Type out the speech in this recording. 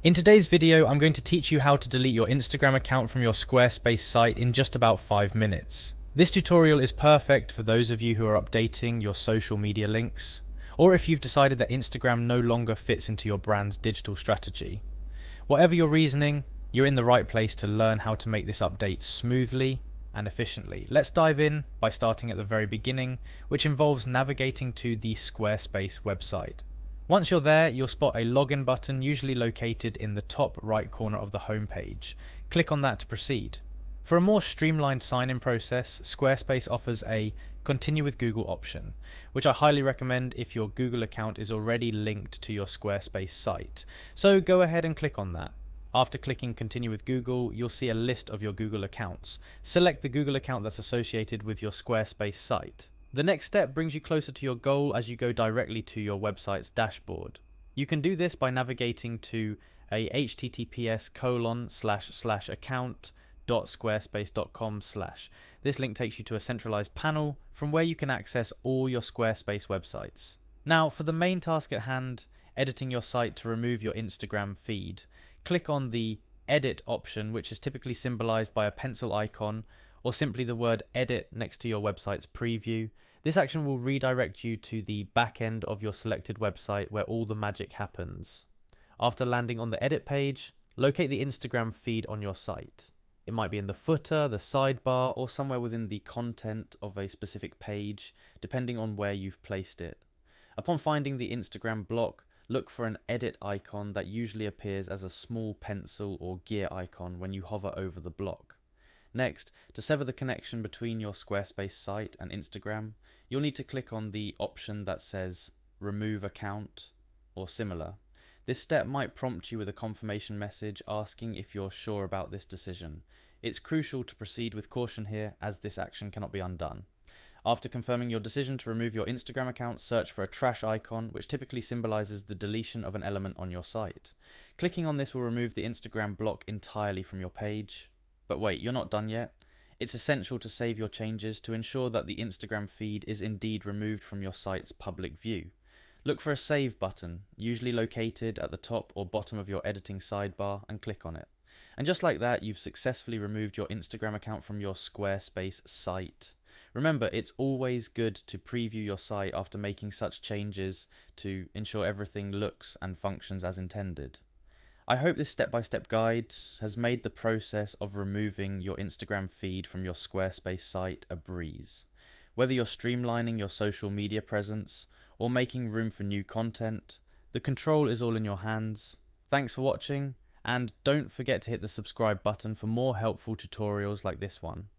In today's video, I'm going to teach you how to delete your Instagram account from your Squarespace site in just about 5 minutes. This tutorial is perfect for those of you who are updating your social media links, or if you've decided that Instagram no longer fits into your brand's digital strategy. Whatever your reasoning, you're in the right place to learn how to make this update smoothly and efficiently. Let's dive in by starting at the very beginning, which involves navigating to the Squarespace website. Once you're there, you'll spot a login button usually located in the top right corner of the homepage. Click on that to proceed. For a more streamlined sign-in process, Squarespace offers a Continue with Google option, which I highly recommend if your Google account is already linked to your Squarespace site. So go ahead and click on that. After clicking Continue with Google, you'll see a list of your Google accounts. Select the Google account that's associated with your Squarespace site. The next step brings you closer to your goal as you go directly to your website's dashboard. You can do this by navigating to a https://account.squarespace.com/. This link takes you to a centralized panel from where you can access all your Squarespace websites. Now, for the main task at hand, editing your site to remove your Instagram feed, click on the Edit option, which is typically symbolized by a pencil icon or simply the word edit next to your website's preview. This action will redirect you to the back end of your selected website where all the magic happens. After landing on the edit page, locate the Instagram feed on your site. It might be in the footer, the sidebar, or somewhere within the content of a specific page, depending on where you've placed it. Upon finding the Instagram block, look for an edit icon that usually appears as a small pencil or gear icon when you hover over the block. Next, to sever the connection between your Squarespace site and Instagram, you'll need to click on the option that says Remove Account or similar. This step might prompt you with a confirmation message asking if you're sure about this decision. It's crucial to proceed with caution here, as this action cannot be undone. After confirming your decision to remove your Instagram account, search for a trash icon, which typically symbolizes the deletion of an element on your site. Clicking on this will remove the Instagram block entirely from your page. But wait, you're not done yet. It's essential to save your changes to ensure that the Instagram feed is indeed removed from your site's public view. Look for a Save button, usually located at the top or bottom of your editing sidebar, and click on it. And just like that, you've successfully removed your Instagram account from your Squarespace site. Remember, it's always good to preview your site after making such changes to ensure everything looks and functions as intended. I hope this step-by-step guide has made the process of removing your Instagram feed from your Squarespace site a breeze. Whether you're streamlining your social media presence or making room for new content, the control is all in your hands. Thanks for watching, and don't forget to hit the subscribe button for more helpful tutorials like this one.